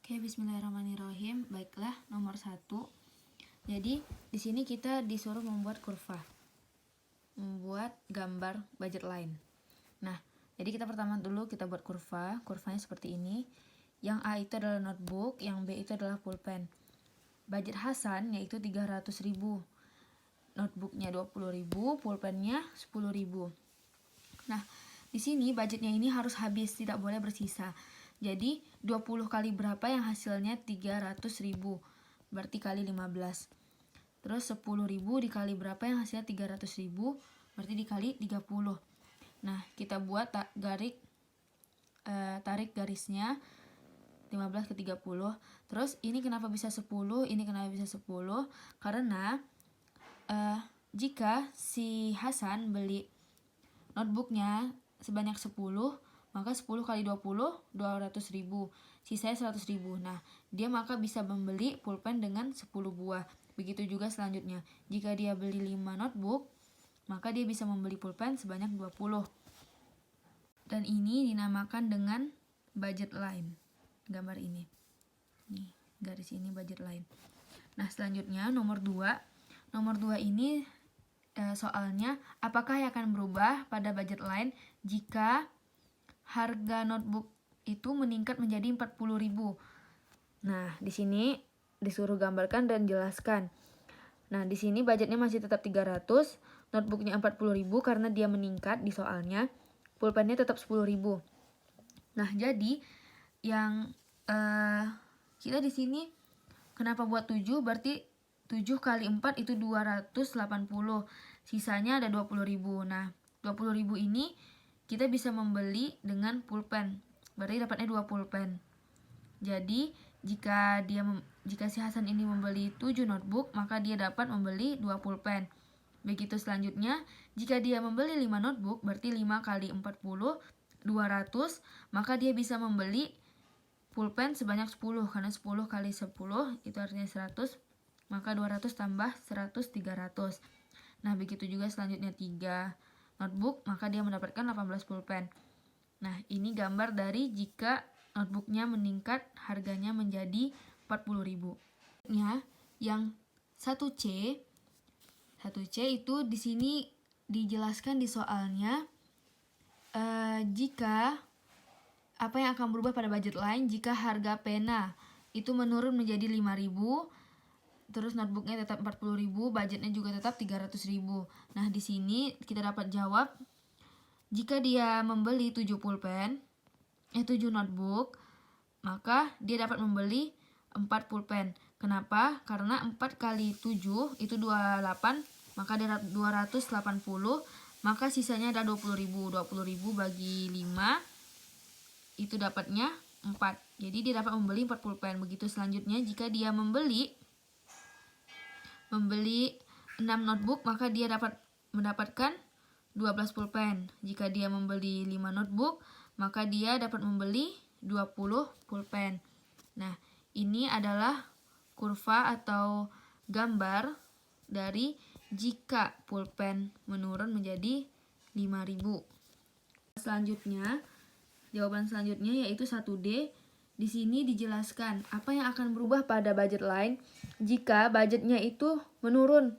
Oke, bismillahirrahmanirrahim. Baiklah, nomor 1. Jadi, di sini kita disuruh membuat kurva. Membuat gambar budget line. Nah, jadi kita pertama dulu kita buat kurva. Kurvanya seperti ini. Yang A itu adalah notebook, yang B itu adalah pulpen. Budget Hasan yaitu 300.000. Notebooknya 20.000, pulpennya 10.000. Nah, di sini budgetnya ini harus habis, tidak boleh bersisa. Jadi 20 kali berapa yang hasilnya 300.000, berarti kali 15. Terus 10.000 dikali berapa yang hasilnya 300.000, berarti dikali 30. Nah, kita buat tarik garisnya 15 ke 30. Terus ini kenapa bisa 10, ini kenapa bisa 10? Karena jika si Hasan beli notebooknya sebanyak 10, maka 10 kali 20, 200.000. Sisanya 100.000. Nah, dia maka bisa membeli pulpen dengan 10 buah. Begitu juga selanjutnya. Jika dia beli 5 notebook, maka dia bisa membeli pulpen sebanyak 20. Dan ini dinamakan dengan budget line. Gambar ini. Nih, garis ini budget line. Nah, selanjutnya nomor 2. Nomor 2 ini soalnya apakah yang akan berubah pada budget line jika harga notebook itu meningkat menjadi 40.000. Nah, di sini disuruh gambarkan dan jelaskan. Nah, di sini budgetnya masih tetap 300, notebooknya 40.000 karena dia meningkat di soalnya, pulpennya tetap 10.000. Nah, jadi yang kita di sini kenapa buat 7? Berarti 7 kali 4 itu 280. Sisanya ada 20.000. Nah, 20.000 ini kita bisa membeli dengan pulpen. Berarti dapatnya 2 pulpen. Jadi, jika si Hasan ini membeli 7 notebook, maka dia dapat membeli 2 pulpen. Begitu selanjutnya, jika dia membeli 5 notebook, berarti 5 kali 40, 200, maka dia bisa membeli pulpen sebanyak 10. Karena 10 kali 10 itu artinya 100, maka 200 tambah 100, 300. Nah, begitu juga selanjutnya 3 notebook, maka dia mendapatkan 18 pulpen. Nah, ini gambar dari jika notebooknya meningkat harganya menjadi 40.000. Yang 1C itu di sini dijelaskan di soalnya jika apa yang akan berubah pada budget line jika harga pena itu menurun menjadi 5.000, terus notebooknya tetap 40.000, budgetnya juga tetap 300.000. Nah, di sini kita dapat jawab jika dia membeli 7 notebook, maka dia dapat membeli 4 pulpen. Kenapa? Karena 4 kali 7 itu 28, maka dia 280, maka sisanya ada 20.000. 20.000 bagi 5 itu dapatnya 4. Jadi dia dapat membeli 4 pulpen. Begitu selanjutnya jika dia membeli 6 notebook, maka dia dapat mendapatkan 12 pulpen. Jika dia membeli 5 notebook, maka dia dapat membeli 20 pulpen. Nah, ini adalah kurva atau gambar dari jika pulpen menurun menjadi 5.000. Jawaban selanjutnya yaitu 1D. Di sini dijelaskan apa yang akan berubah pada budget line jika budgetnya itu menurun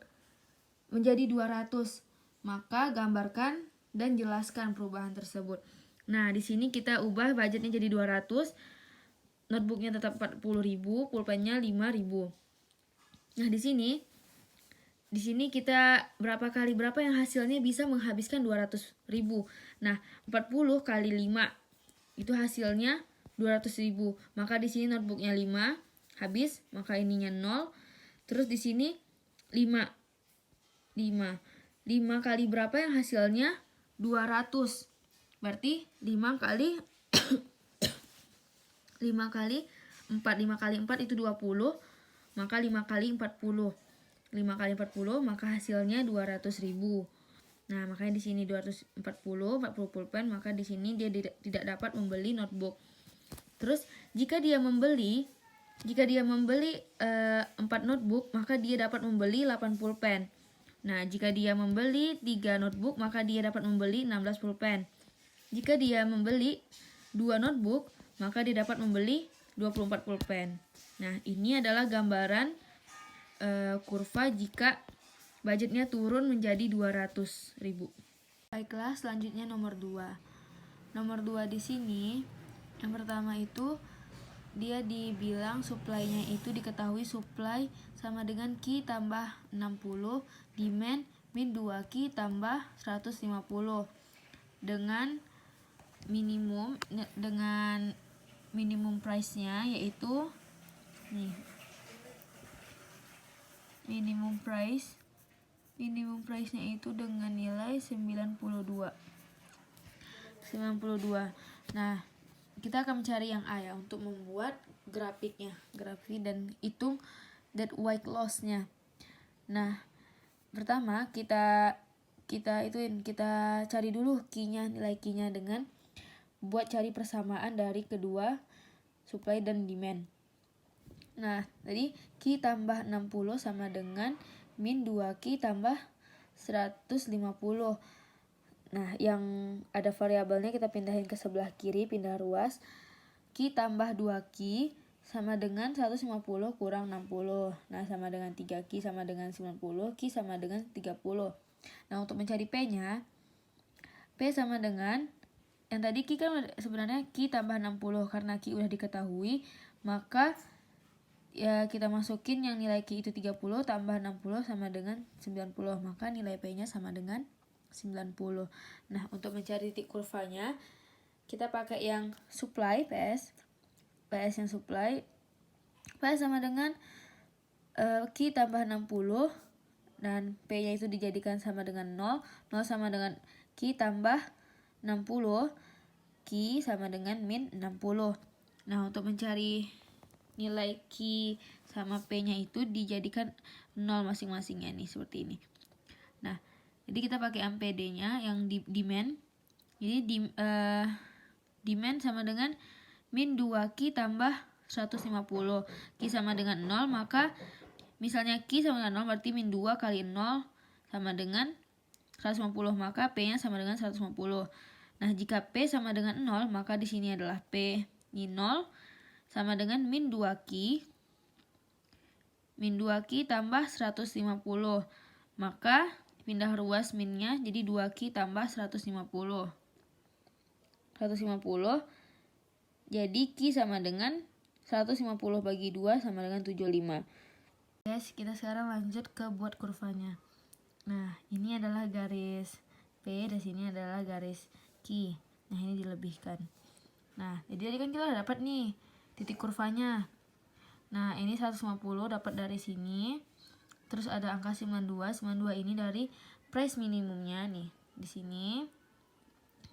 menjadi 200. Maka gambarkan dan jelaskan perubahan tersebut. Nah, di sini kita ubah budgetnya jadi 200. Notebooknya tetap 40.000, pulpennya 5.000. Nah, di sini kita berapa yang hasilnya bisa menghabiskan 200.000. Nah, 40 kali 5 itu hasilnya 200.000. Maka di sini notebooknya 5 habis, maka ininya 0. Terus di sini 5 kali berapa yang hasilnya 200. Berarti 5 kali 5 kali 4 itu 20, maka 5 kali 40. 5 kali 40 maka hasilnya 200.000. Nah, makanya di sini 40 pulpen, maka di sini dia tidak dapat membeli notebook. Terus jika dia membeli 4 notebook, maka dia dapat membeli 8 pulpen. Nah, jika dia membeli 3 notebook, maka dia dapat membeli 16 pulpen. Jika dia membeli 2 notebook, maka dia dapat membeli 24 pulpen. Nah, ini adalah gambaran kurva jika budgetnya turun menjadi 200.000. Baiklah, selanjutnya nomor 2. Nomor 2 di sini, yang pertama itu dia dibilang supply-nya itu diketahui supply sama dengan Q tambah 60, demand min 2Q tambah 150 dengan minimum price-nya yaitu nih. Minimum price-nya itu dengan nilai 92. Nah, kita akan mencari yang A ya untuk membuat grafik dan hitung dead weight loss-nya. Nah, pertama kita cari dulu nilai Q-nya dengan buat cari persamaan dari kedua supply dan demand. Nah, tadi Q tambah 60 sama dengan min 2Q tambah 150. Nah, yang ada variabelnya kita pindahin ke sebelah kiri, pindah ruas. Q tambah 2Q sama dengan 150 kurang 60. Nah, sama dengan 3Q sama dengan 90, Q sama dengan 30. Nah, untuk mencari P-nya, P sama dengan, yang tadi Q kan sebenarnya Q tambah 60, karena Q udah diketahui, maka ya kita masukin yang nilai Q itu 30 tambah 60 sama dengan 90, maka nilai P-nya sama dengan 90. Nah, untuk mencari titik kurvanya, kita pakai yang supply PS yang supply, PS sama dengan Q tambah 60 dan P-nya itu dijadikan sama dengan 0 sama dengan Q tambah 60, Q sama dengan min 60. Nah, untuk mencari nilai Q sama P-nya itu dijadikan 0 masing-masingnya nih, seperti ini. Nah, jadi kita pakai MPD-nya yang di demand. Jadi demand sama dengan min 2Q tambah 150. Q sama dengan 0, maka misalnya Q sama dengan 0 berarti min 2 kali 0 sama dengan 150, maka P-nya sama dengan 150. Nah, jika P sama dengan 0, maka di sini adalah P ini 0 sama dengan min 2Q tambah 150. Maka pindah ruas minnya jadi 2Q tambah 150. Jadi Q sama dengan 150 bagi 2 sama dengan 75. Guys, kita sekarang lanjut ke buat kurvanya. Nah, ini adalah garis P, dan sini adalah garis Q. Nah, ini dilebihkan. Nah, jadi tadi kan kita udah dapat nih titik kurvanya. Nah, ini 150 dapat dari sini. Terus ada angka 92 ini dari price minimumnya nih di sini.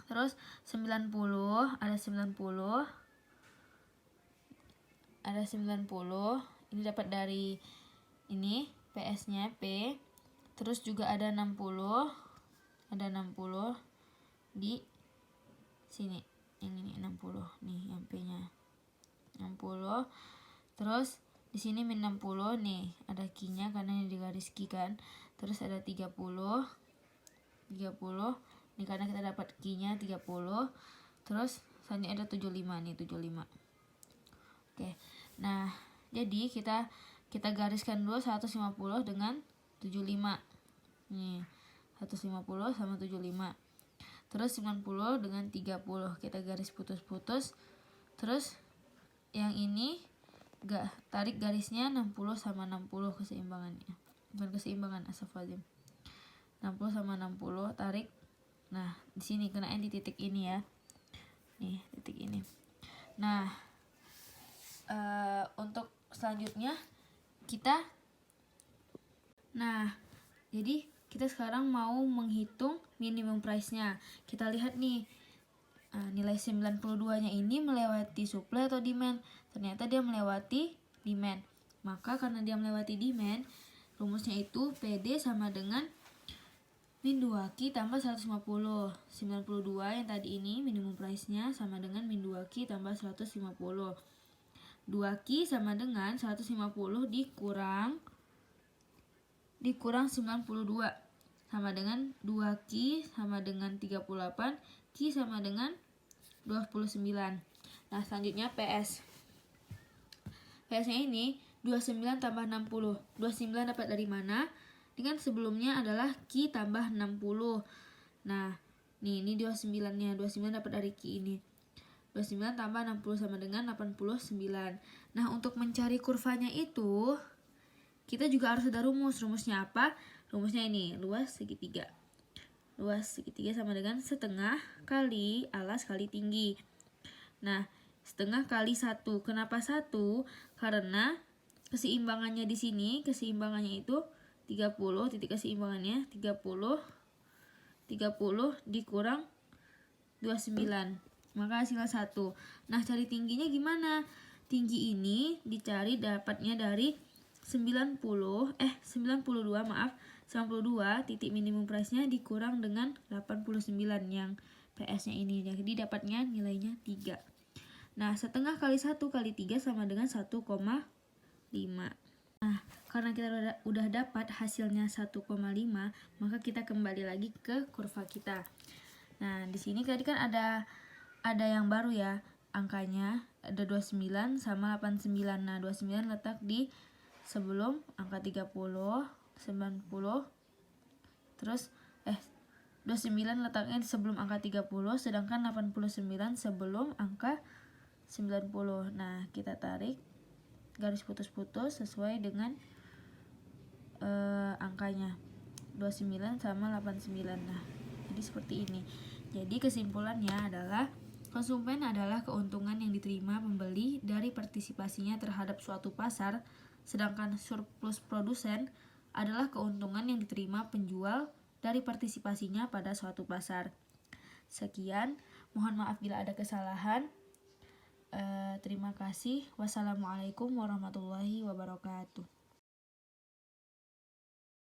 Terus 90 ada 90 ini dapat dari ini PS-nya P. Terus juga ada 60 di sini. Ini 60 nih yang P-nya 60. Terus di sini min 60 nih, ada Q-nya karena ini di garis Q kan. Terus ada 30 ini karena kita dapat Q-nya 30. Terus selanjutnya ada 75 nih, 75. Oke. Nah, jadi kita gariskan dulu 150 dengan 75. Nih, 150 sama 75. Terus 90 dengan 30. Kita garis putus-putus. Terus yang ini tarik garisnya 60 sama 60 keseimbangannya. Bukan keseimbangan, astagfirullahaladzim. 60 sama 60 tarik. Nah, di sini kenain di titik ini ya. Nih, titik ini. Nah, untuk selanjutnya jadi kita sekarang mau menghitung minimum price-nya. Kita lihat nih, nilai 92-nya ini melewati supply atau demand. Ternyata dia melewati demand. Maka karena dia melewati demand, rumusnya itu PD sama dengan min 2Q tambah 150. 92 yang tadi ini minimum price-nya sama dengan min 2Q tambah 150. 2Q sama dengan 150 dikurang 92 sama dengan 2Q sama dengan 38, Q sama dengan 29. Nah, selanjutnya PS. PS-nya ini 29 tambah 60. 29 dapat dari mana? Ini kan sebelumnya adalah Q tambah 60. Nah, ini 29-nya. 29 dapat dari Q ini. 29 tambah 60 sama dengan 89. Nah, untuk mencari kurvanya itu, kita juga harus ada rumus. Rumusnya apa? Rumusnya ini, luas segitiga. Luas segitiga sama dengan setengah kali alas kali tinggi. Nah, setengah kali 1. Kenapa 1? Karena keseimbangannya di sini, keseimbangannya itu 30, titik keseimbangannya 30 dikurang 29. Maka hasilnya 1. Nah, cari tingginya gimana? Tinggi ini dicari dapatnya dari 92 titik minimum price-nya dikurang dengan 89 yang PS-nya ini. Jadi dapatnya nilainya 3. Nah, setengah kali 1 kali 3 sama dengan 1,5. Nah, karena kita udah dapat hasilnya 1,5, maka kita kembali lagi ke kurva kita. Nah, di sini tadi kan ada yang baru ya. Angkanya ada 29 sama 89. Nah, 29 letak di sebelum angka 30, 90. Terus 29 letaknya sebelum angka 30, sedangkan 89 sebelum angka 90. Nah, kita tarik garis putus-putus sesuai dengan angkanya 29 sama 89. Nah, jadi seperti ini. Jadi kesimpulannya adalah konsumen adalah keuntungan yang diterima pembeli dari partisipasinya terhadap suatu pasar, sedangkan surplus produsen adalah keuntungan yang diterima penjual dari partisipasinya pada suatu pasar. Sekian, mohon maaf bila ada kesalahan. Terima kasih. Wassalamualaikum warahmatullahi wabarakatuh.